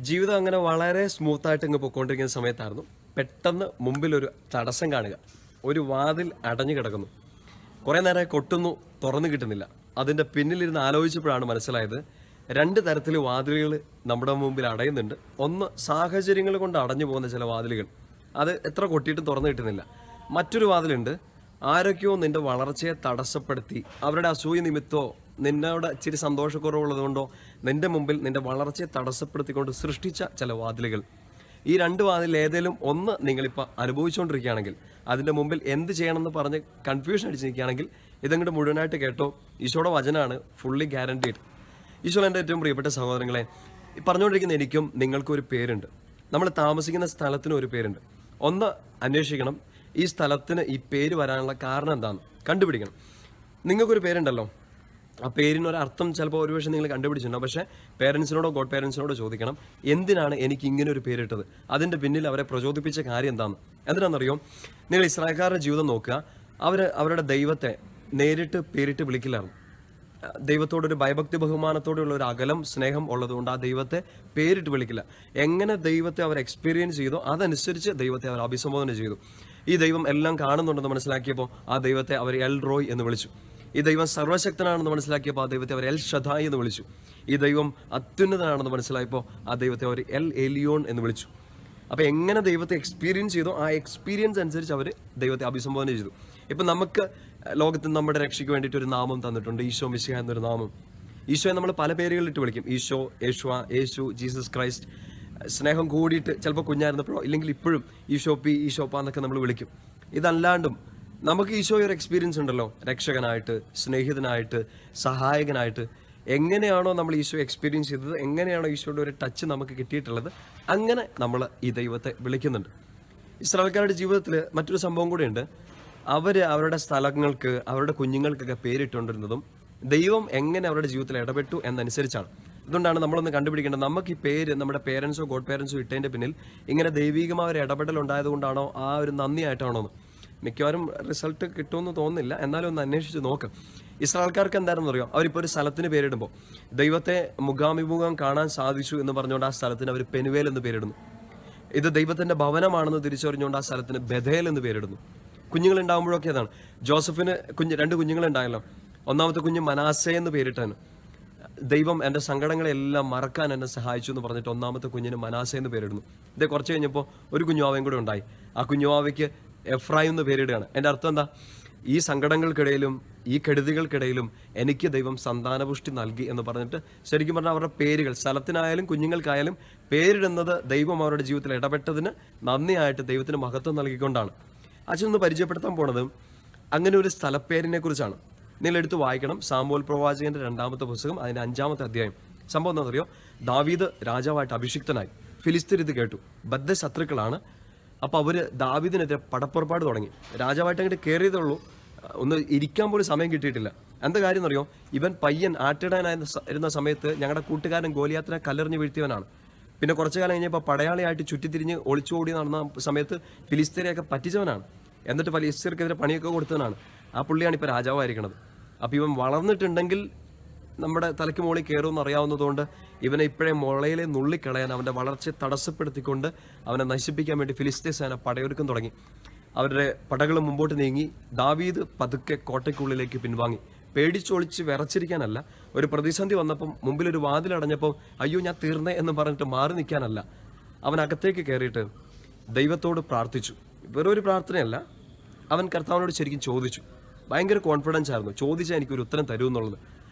ജീവിതം അങ്ങനെ വളരെ സ്മൂത്തായിട്ട് ഇങ്ങ് പൊയ്ക്കൊണ്ടിരിക്കുന്ന സമയത്തായിരുന്നു പെട്ടെന്ന് മുമ്പിലൊരു തടസ്സം കാണുക. ഒരു വാതിൽ അടഞ്ഞു കിടക്കുന്നു. കുറേ നേരമായി കൊട്ടുന്നു, തുറന്നു കിട്ടുന്നില്ല. അതിൻ്റെ പിന്നിലിരുന്ന് ആലോചിച്ചപ്പോഴാണ് മനസ്സിലായത്, രണ്ട് തരത്തിൽ വാതിലുകൾ നമ്മുടെ മുമ്പിൽ അടയുന്നുണ്ട്. ഒന്ന്, സാഹചര്യങ്ങൾ കൊണ്ട് അടഞ്ഞു പോകുന്ന ചില വാതിലുകൾ, അത് എത്ര കൊട്ടിയിട്ടും തുറന്നു കിട്ടുന്നില്ല. മറ്റൊരു വാതിലുണ്ട്, ആരൊക്കെയോ നിന്റെ വളർച്ചയെ തടസ്സപ്പെടുത്തി, അവരുടെ അസൂയ നിമിത്തമോ നിന്നോട് ഇച്ചിരി സന്തോഷക്കുറവുള്ളതുകൊണ്ടോ നിന്റെ മുമ്പിൽ നിന്റെ വളർച്ചയെ തടസ്സപ്പെടുത്തിക്കൊണ്ട് സൃഷ്ടിച്ച ചില വാതിലുകൾ. ഈ രണ്ട് വാതിൽ ഏതെങ്കിലും ഒന്ന് നിങ്ങളിപ്പോൾ അനുഭവിച്ചുകൊണ്ടിരിക്കുകയാണെങ്കിൽ, അതിൻ്റെ മുമ്പിൽ എന്ത് ചെയ്യണമെന്ന് പറഞ്ഞ് കൺഫ്യൂഷൻ അടിച്ചിരിക്കുകയാണെങ്കിൽ, ഇതങ്ങോട്ട് മുഴുവനായിട്ട് കേട്ടോ. ഈശോയുടെ വചനാണ്, ഫുള്ളി ഗ്യാരണ്ടീഡ്. ഈശോ എൻ്റെ ഏറ്റവും പ്രിയപ്പെട്ട സഹോദരങ്ങളെ, പറഞ്ഞുകൊണ്ടിരിക്കുന്ന എനിക്കും നിങ്ങൾക്കും ഒരു പേരുണ്ട്. നമ്മൾ താമസിക്കുന്ന സ്ഥലത്തിന് ഒരു പേരുണ്ട്. ഒന്ന് അന്വേഷിക്കണം, ഈ സ്ഥലത്തിന് ഈ പേര് വരാനുള്ള കാരണം എന്താണെന്ന് കണ്ടുപിടിക്കണം. നിങ്ങൾക്കൊരു പേരുണ്ടല്ലോ, ആ പേരിനൊരർത്ഥം ചിലപ്പോൾ ഒരുപക്ഷെ നിങ്ങൾ കണ്ടുപിടിച്ചിട്ടുണ്ടോ. പക്ഷേ പേരൻസിനോടോ ഗോഡ് പേരൻസിനോടോ ചോദിക്കണം, എന്തിനാണ് എനിക്ക് ഇങ്ങനെ ഒരു പേരിട്ടത്, അതിൻ്റെ പിന്നിൽ അവരെ പ്രചോദിപ്പിച്ച കാര്യം എന്താണെന്ന്. എന്തിനാണെന്നറിയോ, നിങ്ങൾ ഇസ്രായേൽക്കാരുടെ ജീവിതം നോക്കുക. അവരുടെ ദൈവത്തെ നേരിട്ട് പേരിട്ട് വിളിക്കില്ലായിരുന്നു. ദൈവത്തോടൊരു ഭയഭക്തി ബഹുമാനത്തോടുള്ള ഒരു അകലം, സ്നേഹം ഉള്ളതുകൊണ്ട് ആ ദൈവത്തെ പേരിട്ട് വിളിക്കില്ല. എങ്ങനെ ദൈവത്തെ അവർ എക്സ്പീരിയൻസ് ചെയ്തോ അതനുസരിച്ച് ദൈവത്തെ അവർ അഭിസംബോധന ചെയ്തു. ഈ ദൈവം എല്ലാം കാണുന്നുണ്ടെന്ന് മനസ്സിലാക്കിയപ്പോൾ ആ ദൈവത്തെ അവർ എൽ റോയ് എന്ന് വിളിച്ചു. ഈ ദൈവം സർവശക്തനാണെന്ന് മനസ്സിലാക്കിയപ്പോൾ ആ ദൈവത്തെ അവർ എൽ ഷദായ് എന്ന് വിളിച്ചു. ഈ ദൈവം അത്യുന്നതനാണെന്ന് മനസ്സിലായപ്പോൾ ആ ദൈവത്തെ അവർ എൽ എലിയോൺ എന്ന് വിളിച്ചു. അപ്പോൾ എങ്ങനെ ദൈവത്തെ എക്സ്പീരിയൻസ് ചെയ്തോ ആ എക്സ്പീരിയൻസ് അനുസരിച്ച് അവർ ദൈവത്തെ അഭിസംബോധന ചെയ്തു. ഇപ്പം നമുക്ക് ലോകത്ത് നമ്മുടെ രക്ഷയ്ക്ക് വേണ്ടിയിട്ട് ഒരു നാമം തന്നിട്ടുണ്ട്, ഈശോ മിശിഹ എന്നൊരു നാമം. ഈശോയെ നമ്മൾ പല പേരുകളിലിട്ട് വിളിക്കും. ഈശോ, യേശുവ, യേശു, ജീസസ് ക്രൈസ്റ്റ്. സ്നേഹം കൂടിയിട്ട് ചിലപ്പോൾ കുഞ്ഞായിരുന്നപ്പോഴോ ഇല്ലെങ്കിൽ ഇപ്പോഴും ഈശോപ്പി, ഈശോപ്പ എന്നൊക്കെ നമ്മൾ വിളിക്കും. ഇതല്ലാണ്ടും നമുക്ക് ഈശോ ഒരു എക്സ്പീരിയൻസ് ഉണ്ടല്ലോ, രക്ഷകനായിട്ട്, സ്നേഹിതനായിട്ട്, സഹായകനായിട്ട്. എങ്ങനെയാണോ നമ്മൾ ഈശോ എക്സ്പീരിയൻസ് ചെയ്തത്, എങ്ങനെയാണോ ഈശോയുടെ ഒരു ടച്ച് നമുക്ക് കിട്ടിയിട്ടുള്ളത്, അങ്ങനെ നമ്മൾ ഈ ദൈവത്തെ വിളിക്കുന്നുണ്ട്. ഇസ്രായേൽക്കാരുടെ ജീവിതത്തിൽ മറ്റൊരു സംഭവം കൂടെയുണ്ട്. അവരുടെ സ്ഥലങ്ങൾക്ക്, അവരുടെ കുഞ്ഞുങ്ങൾക്കൊക്കെ പേരിട്ടുകൊണ്ടിരുന്നതും ദൈവം എങ്ങനെ അവരുടെ ജീവിതത്തിൽ ഇടപെട്ടു എന്നനുസരിച്ചാണ്. അതുകൊണ്ടാണ് നമ്മളൊന്ന് കണ്ടുപിടിക്കേണ്ടത്, നമുക്ക് ഈ പേര് നമ്മുടെ പേരൻസോ ഗോഡ് പേരൻസോ ഇട്ടതിൻ്റെ പിന്നിൽ ഇങ്ങനെ ദൈവികമായ ഒരു ഇടപെടൽ ഉണ്ടായതുകൊണ്ടാണോ, ആ ഒരു നന്ദിയായിട്ടാണോ എന്ന്. മിക്കവാറും റിസൾട്ട് കിട്ടുമെന്ന് തോന്നുന്നില്ല, എന്നാലും ഒന്ന് അന്വേഷിച്ച് നോക്ക്. ഇസ്രായേൽക്കാർക്ക് എന്താണെന്ന് അറിയാം, അവരിപ്പോൾ ഒരു സ്ഥലത്തിന് പേരിടുമ്പോൾ ദൈവത്തെ മുഖാഭിമുഖം കാണാൻ സാധിച്ചു എന്ന് പറഞ്ഞുകൊണ്ട് ആ സ്ഥലത്തിന് അവർ പെനുവേൽ എന്ന് പേരിടുന്നു. ഇത് ദൈവത്തിൻ്റെ ഭവനമാണെന്ന് തിരിച്ചറിഞ്ഞുകൊണ്ട് ആ സ്ഥലത്തിന് ബഥേൽ എന്ന് പേരിടുന്നു. കുഞ്ഞുങ്ങളുണ്ടാകുമ്പോഴൊക്കെ അതാണ്. ജോസഫിന് രണ്ട് കുഞ്ഞുങ്ങളുണ്ടായല്ലോ. ഒന്നാമത്തെ കുഞ്ഞ് മനാസെ എന്ന് പേരിട്ടാണ്. ദൈവം എൻ്റെ സങ്കടങ്ങളെല്ലാം മറക്കാൻ എന്നെ സഹായിച്ചു എന്ന് പറഞ്ഞിട്ട് ഒന്നാമത്തെ കുഞ്ഞിന് മനാസെ എന്ന് പേരിടുന്നു. ഇത് കുറച്ച് കഴിഞ്ഞപ്പോൾ ഒരു കുഞ്ഞുവാവയും കൂടെ ഉണ്ടായി. ആ കുഞ്ഞുവാവയ്ക്ക് എഫ്രായിം എന്ന് പേരിടുകയാണ്. എൻ്റെ അർത്ഥം എന്താ, ഈ സങ്കടങ്ങൾക്കിടയിലും ഈ കെടുതികൾക്കിടയിലും എനിക്ക് ദൈവം സന്താനപുഷ്ടി നൽകി എന്ന് പറഞ്ഞിട്ട്, ശരിക്കും പറഞ്ഞാൽ അവരുടെ പേരുകൾ, സ്ഥലത്തിനായാലും കുഞ്ഞുങ്ങൾക്കായാലും പേരിടുന്നത് ദൈവം അവരുടെ ജീവിതത്തിൽ ഇടപെട്ടതിന് നന്ദിയായിട്ട് ദൈവത്തിന് മഹത്വം നൽകിക്കൊണ്ടാണ്. അച്ഛനൊന്ന് പരിചയപ്പെടുത്താൻ പോണത് അങ്ങനെ ഒരു സ്ഥലപ്പേരിനെ കുറിച്ചാണ്. നിങ്ങൾ എടുത്ത് വായിക്കണം, സാമുവേൽ പ്രവാചകന്റെ 2-ാമത്തെ പുസ്തകം, അതിൻ്റെ 5-ാമത്തെ അധ്യായം. സംഭവം എന്താണെന്ന് അറിയോ, ദാവീദ് രാജാവായിട്ട് അഭിഷിക്തനായി. ഫിലിസ്തീർ ഇത് കേട്ടു, ബദ്ധശത്രുക്കളാണ്. അപ്പോൾ അവർ ദാവീദിനെതിരെ പടപ്പുറപ്പാട് തുടങ്ങി. രാജാവായിട്ട് അങ്ങോട്ട് കയറിയതുള്ളൂ, ഒന്ന് ഇരിക്കാൻ പോലും സമയം കിട്ടിയിട്ടില്ല. എന്താ കാര്യം എന്നറിയോ, ഇവൻ പയ്യൻ ആട്ടിടാനായിരുന്ന സമയത്ത് ഞങ്ങളുടെ കൂട്ടുകാരൻ ഗോലിയാത്തിനെ കല്ലെറിഞ്ഞ് വീഴ്ത്തിയവനാണ്. പിന്നെ കുറച്ചു കാലം കഴിഞ്ഞപ്പോൾ പടയാളിയായിട്ട് ചുറ്റിത്തിരിഞ്ഞ് ഒളിച്ചോടി നടന്ന സമയത്ത് ഫിലിസ്തീനെയൊക്കെ പറ്റിച്ചവനാണ്. എന്നിട്ട് ഫിലിസ്തീർക്കെതിരെ പണിയൊക്കെ കൊടുത്തവനാണ്. ആ പുള്ളിയാണ് ഇപ്പോൾ രാജാവായിരിക്കണത്. അപ്പോൾ ഇവൻ വളർന്നിട്ടുണ്ടെങ്കിൽ നമ്മുടെ തലയ്ക്ക് മുകളിൽ കയറുമെന്ന് അറിയാവുന്നതുകൊണ്ട് ഇവനെ ഇപ്പോഴേ മുളയിലെ നുള്ളിക്കളയാൻ, അവൻ്റെ വളർച്ചയെ തടസ്സപ്പെടുത്തിക്കൊണ്ട് അവനെ നശിപ്പിക്കാൻ വേണ്ടി ഫിലിസ്തീൻ സേന പടയൊരുക്കം തുടങ്ങി. അവരുടെ പടകൾ മുമ്പോട്ട് നീങ്ങി. ദാവീദ് പതുക്കെ കോട്ടയ്ക്കുള്ളിലേക്ക് പിൻവാങ്ങി. പേടിച്ചൊളിച്ച് വിറച്ചിരിക്കാനല്ല, ഒരു പ്രതിസന്ധി വന്നപ്പം മുമ്പിലൊരു വാതിലടഞ്ഞപ്പോൾ അയ്യോ ഞാൻ തീർന്നേ എന്ന് പറഞ്ഞിട്ട് മാറി നിൽക്കാനല്ല, അവൻ അകത്തേക്ക് കയറിയിട്ട് ദൈവത്തോട് പ്രാർത്ഥിച്ചു. വേറൊരു പ്രാർത്ഥനയല്ല, അവൻ കർത്താവിനോട് ശരിക്കും ചോദിച്ചു. ഭയങ്കര കോൺഫിഡൻസ് ആയിരുന്നു, ചോദിച്ചാൽ എനിക്കൊരു ഉത്തരം തരൂ എന്നുള്ളത്.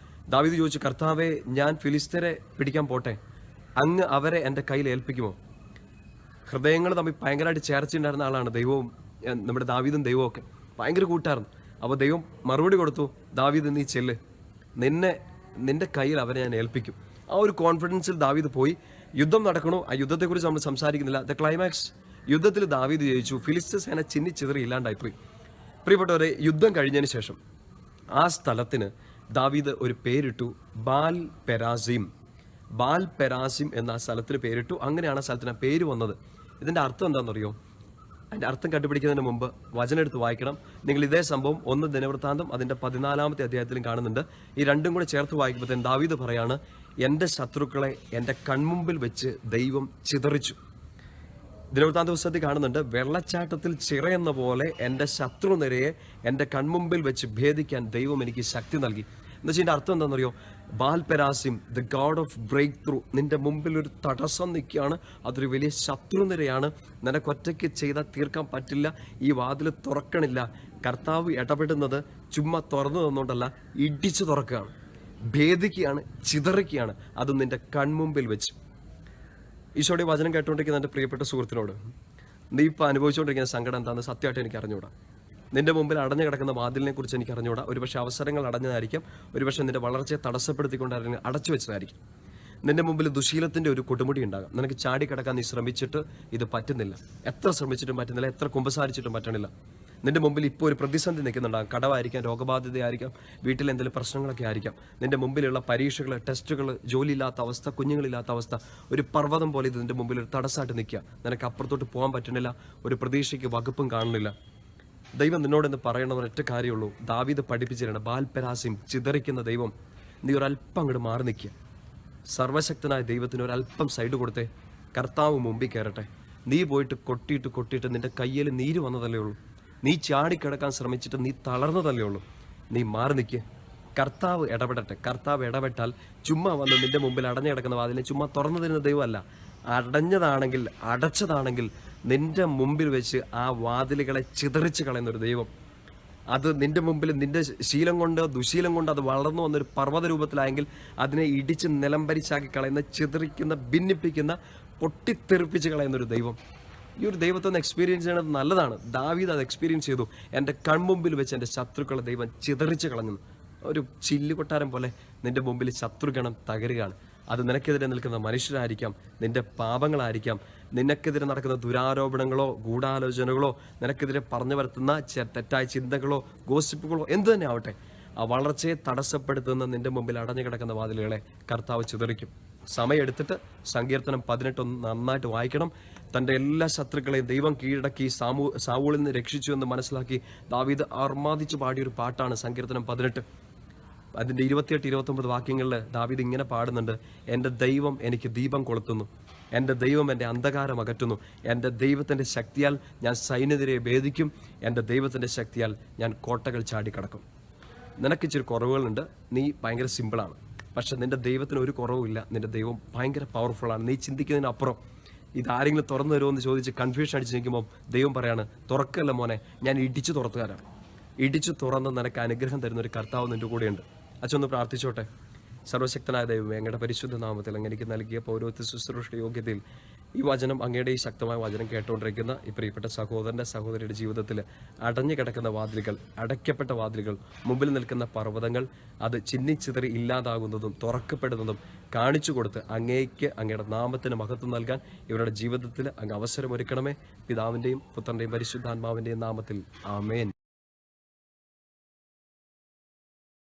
ദാവീദ് ചോദിച്ചു, കർത്താവെ, ഞാൻ ഫിലിസ്തീനെ പിടിക്കാൻ പോട്ടെ, അങ്ങ് അവരെ എൻ്റെ കയ്യിൽ ഏൽപ്പിക്കുമോ? ഹൃദയങ്ങൾ തമ്മിൽ ഭയങ്കരമായിട്ട് ചേർച്ചയുണ്ടായിരുന്ന ആളാണ് ദൈവവും, നമ്മുടെ ദാവീദും ദൈവവും ഒക്കെ ഭയങ്കര കൂട്ടായിരുന്നു. അപ്പോൾ ദൈവം മറുപടി കൊടുത്തു, ദാവീദ് നീ ചെല്ല്, നിന്റെ കയ്യിൽ അവരെ ഞാൻ ഏൽപ്പിക്കും. ആ ഒരു കോൺഫിഡൻസിൽ ദാവീദ് പോയി. യുദ്ധം നടക്കണു, ആ യുദ്ധത്തെക്കുറിച്ച് നമ്മൾ സംസാരിക്കുന്നില്ല. ദ ക്ലൈമാക്സ്, യുദ്ധത്തിൽ ദാവീദ് ജയിച്ചു. ഫിലിസ്തീൻ സേന ചിന്നിച്ചിതറി ഇല്ലാണ്ടായിപ്പോയി. പ്രിയപ്പെട്ടവരെ, യുദ്ധം കഴിഞ്ഞതിന് ശേഷം ആ സ്ഥലത്തിന് ദാവീദ് ഒരു പേരിട്ടു, ബാൽ പെരാസിം. ബാൽ പെരാസിം എന്ന ആ സ്ഥലത്തിന് പേരിട്ടു. അങ്ങനെയാണ് ആ സ്ഥലത്തിന് പേര് വന്നത്. ഇതിൻ്റെ അർത്ഥം എന്താണെന്നറിയോ? അതിൻ്റെ അർത്ഥം കണ്ടുപിടിക്കുന്നതിന് മുമ്പ് വചനം എടുത്ത് വായിക്കണം. നിങ്ങൾ ഇതേ സംഭവം 1 ദിനവൃത്താന്തം അതിൻ്റെ 14-ാമത്തെ അധ്യായത്തിലും കാണുന്നുണ്ട്. ഈ രണ്ടും കൂടെ ചേർത്ത് വായിക്കുമ്പോഴത്തേന് ദാവീദ് പറയാണ്, എൻ്റെ ശത്രുക്കളെ എൻ്റെ കൺമുമ്പിൽ വെച്ച് ദൈവം ചിതറിച്ചു. ദിനവൃത്താന്ത പുസ്തകത്തിൽ കാണുന്നുണ്ട്, വെള്ളച്ചാട്ടത്തിൽ ചിറയെന്ന പോലെ എൻ്റെ ശത്രുനിരയെ എൻ്റെ കൺമുമ്പിൽ വെച്ച് ഭേദിക്കാൻ ദൈവം എനിക്ക് ശക്തി നൽകി. എന്ന് വെച്ചാൽ അർത്ഥം എന്താണെന്നറിയോ? Baal Perazim, the God of break through. നിന്റെ മുമ്പിൽ ഒരു തടസ്സം നിൽക്കുകയാണ്, അതൊരു വലിയ ശത്രുനിരയാണ്. നിനക്കൊറ്റയ്ക്ക് ചെയ്താൽ തീർക്കാൻ പറ്റില്ല, ഈ വാതിൽ തുറക്കണില്ല. കർത്താവ് ഇടപെടുന്നത് ചുമ്മാ തുറന്നു തന്നുകൊണ്ടല്ല, ഇടിച്ചു തുറക്കുകയാണ്, ഭേദിക്കുകയാണ്, ചിതറിക്കുകയാണ്, അത് നിന്റെ കൺമുമ്പിൽ വെച്ച്. ഈശോയുടെ വചനം കേട്ടുകൊണ്ടിരിക്കുന്ന എൻ്റെ പ്രിയപ്പെട്ട സുഹൃത്തിനോട്, നീ ഇപ്പോൾ അനുഭവിച്ചുകൊണ്ടിരിക്കുന്ന സങ്കടം എന്താണെന്ന് സത്യമായിട്ട് എനിക്ക് അറിഞ്ഞുകൂടാ. നിന്റെ മുമ്പിൽ അടഞ്ഞു കിടക്കുന്ന വാതിലിനെ കുറിച്ച് എനിക്ക് അറിഞ്ഞുകൂടാ. ഒരുപക്ഷെ അവസരങ്ങൾ അടഞ്ഞതായിരിക്കാം, ഒരുപക്ഷെ നിന്റെ വളർച്ചയെ തടസ്സപ്പെടുത്തിക്കൊണ്ടായിരിക്കും അടച്ചു വെച്ചതായിരിക്കും. നിന്റെ മുമ്പിൽ ദുശീലത്തിൻ്റെ ഒരു കൊടുമുടി ഉണ്ടാകാം. നിനക്ക് ചാടിക്കിടക്കാൻ നീ ശ്രമിച്ചിട്ട് ഇത് പറ്റുന്നില്ല, എത്ര ശ്രമിച്ചിട്ടും പറ്റുന്നില്ല, എത്ര കുമ്പസാരിച്ചിട്ടും പറ്റണില്ല. നിന്റെ മുമ്പിൽ ഇപ്പോൾ ഒരു പ്രതിസന്ധി നിൽക്കുന്നുണ്ടാകും. കടവായിരിക്കാം, രോഗബാധിതയായിരിക്കാം, വീട്ടിൽ എന്തെങ്കിലും പ്രശ്നങ്ങളൊക്കെ ആയിരിക്കാം. നിന്റെ മുമ്പിലുള്ള പരീക്ഷകൾ, ടെസ്റ്റുകൾ, ജോലിയില്ലാത്ത അവസ്ഥ, കുഞ്ഞുങ്ങളില്ലാത്ത അവസ്ഥ, ഒരു പർവ്വതം പോലെ ഇത് നിന്റെ മുമ്പിൽ ഒരു തടസ്സമായിട്ട് നിൽക്കുക. നിനക്ക് അപ്പുറത്തോട്ട് പോകാൻ പറ്റുന്നില്ല, ഒരു പ്രതീക്ഷയ്ക്ക് വകുപ്പും കാണുന്നില്ല. ദൈവം നിന്നോടെന്ന് പറയണമെന്ന് ഒറ്റ കാര്യമുള്ളൂ. ദാവീദ് പഠിപ്പിച്ചിട്ടുണ്ട്, ബാൽ പെരാസിം, ചിതറിക്കുന്ന ദൈവം, നീ ഒരല്പം അങ്ങോട്ട് മാറി നിൽക്കുക. സർവശക്തനായ ദൈവത്തിന് ഒരല്പം സൈഡ് കൊടുത്തേ, കർത്താവ് മുമ്പിൽ കയറട്ടെ. നീ പോയിട്ട് കൊട്ടിയിട്ട് നിന്റെ കയ്യിൽ നീര് വന്നതല്ലേ ഉള്ളൂ. നീ ചാടിക്കിടക്കാൻ ശ്രമിച്ചിട്ട് നീ തളർന്നതല്ലേ ഉള്ളൂ. നീ മാറി നിൽക്കുക, കർത്താവ് ഇടപെടട്ടെ. കർത്താവ് ഇടപെട്ടാൽ ചുമ്മാ വന്ന് നിന്റെ മുമ്പിൽ അടഞ്ഞു കിടക്കുന്ന വാതിലെ ചുമ്മാ തുറന്നു തരുന്ന ദൈവമല്ല, അടഞ്ഞതാണെങ്കിൽ, അടച്ചതാണെങ്കിൽ നിന്റെ മുമ്പിൽ വെച്ച് ആ വാതിലുകളെ ചിതറിച്ച് കളയുന്നൊരു ദൈവം. അത് നിന്റെ മുമ്പിൽ നിന്റെ ശീലം കൊണ്ട്, ദുശീലം കൊണ്ട് അത് വളർന്നു വന്നൊരു പർവ്വത രൂപത്തിലായെങ്കിൽ അതിനെ ഇടിച്ച് നിലംപരിച്ചാക്കി കളയുന്ന, ചിതറിക്കുന്ന, ഭിന്നിപ്പിക്കുന്ന, പൊട്ടിത്തെറിപ്പിച്ച് കളയുന്നൊരു ദൈവം. ഈ ഒരു ദൈവത്തെ ഒന്ന് എക്സ്പീരിയൻസ് ചെയ്യണത് നല്ലതാണ്. ദാവീദ് അത് എക്സ്പീരിയൻസ് ചെയ്തു. എൻ്റെ കൺമുമ്പിൽ വെച്ച് എൻ്റെ ശത്രുക്കളെ ദൈവം ചിതറിച്ച് കളഞ്ഞു. ഒരു ചില്ലുകൊട്ടാരം പോലെ നിന്റെ മുമ്പിൽ ശത്രുഗണം തകരുകയാണ്. അത് നിനക്കെതിരെ നിൽക്കുന്ന മനുഷ്യരായിരിക്കാം, നിന്റെ പാപങ്ങളായിരിക്കാം, നിനക്കെതിരെ നടക്കുന്ന ദുരാരോപണങ്ങളോ ഗൂഢാലോചനകളോ, നിനക്കെതിരെ പറഞ്ഞു വരുത്തുന്ന തെറ്റായ ചിന്തകളോ ഗോസിപ്പുകളോ എന്തു തന്നെ ആവട്ടെ, ആ വളർച്ചയെ തടസ്സപ്പെടുത്തുന്ന നിന്റെ മുമ്പിൽ അടഞ്ഞു കിടക്കുന്ന വാതിലുകളെ കർത്താവ് ചിതറിക്കും. സമയമെടുത്തിട്ട് സങ്കീർത്തനം 18 നന്നായിട്ട് വായിക്കണം. തൻ്റെ എല്ലാ ശത്രുക്കളെയും ദൈവം കീഴടക്കി സാവൂളിൽ നിന്ന് രക്ഷിച്ചു എന്ന് മനസ്സിലാക്കി ദാവീദ് ആർമാദിച്ച് പാടിയൊരു പാട്ടാണ് സങ്കീർത്തനം 18. അതിൻ്റെ 28-29 വാക്യങ്ങളിൽ ദാവീദ് ഇങ്ങനെ പാടുന്നുണ്ട്, എൻ്റെ ദൈവം എനിക്ക് ദീപം കൊളുത്തുന്നു, എൻ്റെ ദൈവം എൻ്റെ അന്ധകാരം അകറ്റുന്നു, എൻ്റെ ദൈവത്തിൻ്റെ ശക്തിയാൽ ഞാൻ സൈന്യത്തിനെ ഭേദിക്കും, എൻ്റെ ദൈവത്തിൻ്റെ ശക്തിയാൽ ഞാൻ കോട്ടകൾ ചാടിക്കടക്കും. നിനക്കിച്ചിരി കുറവുകളുണ്ട്, നീ ഭയങ്കര സിമ്പിളാണ്, പക്ഷെ നിൻ്റെ ദൈവത്തിന് ഒരു കുറവുമില്ല. നിൻ്റെ ദൈവം ഭയങ്കര പവർഫുള്ളാണ്. നീ ചിന്തിക്കുന്നതിനപ്പുറം. ഇതാരെങ്കിലും തുറന്നു തരുമോ എന്ന് ചോദിച്ച് കൺഫ്യൂഷൻ അടിച്ച് നിൽക്കുമ്പോൾ ദൈവം പറയാണ്, തുറക്കല്ല മോനെ, ഞാൻ ഇടിച്ചു തുറത്തുകാരാണ്. ഇടിച്ചു തുറന്ന് നിനക്ക് അനുഗ്രഹം തരുന്ന ഒരു കർത്താവ് നിൻ്റെ കൂടെയുണ്ട്. അച്ഛനൊന്ന് പ്രാർത്ഥിച്ചോട്ടെ. സർവശക്തനായ ദൈവമേ, അങ്ങയുടെ പരിശുദ്ധ നാമത്തിൽ അങ്ങനെക്ക് നൽകിയ പൗരോഹിത്യ ശുശ്രൂഷ യോഗ്യതയിൽ ഈ വചനം, അങ്ങയുടെ ഈ ശക്തമായ വചനം കേട്ടുകൊണ്ടിരിക്കുന്ന ഈ പ്രിയപ്പെട്ട സഹോദരൻ്റെ സഹോദരിയുടെ ജീവിതത്തിൽ അടഞ്ഞു കിടക്കുന്ന വാതിലുകൾ, അടയ്ക്കപ്പെട്ട വാതിലുകൾ, മുമ്പിൽ നിൽക്കുന്ന പർവ്വതങ്ങൾ, അത് ചിന്നിച്ചിതറി ഇല്ലാതാകുന്നതും തുറക്കപ്പെടുന്നതും കാണിച്ചു കൊടുത്ത് അങ്ങേക്ക് അങ്ങയുടെ നാമത്തിന് മഹത്വം നൽകാൻ ഇവരുടെ ജീവിതത്തിൽ അങ്ങ് അവസരമൊരുക്കണമേ. പിതാവിൻ്റെയും പുത്രൻ്റെയും പരിശുദ്ധാത്മാവിൻ്റെയും നാമത്തിൽ ആമേൻ.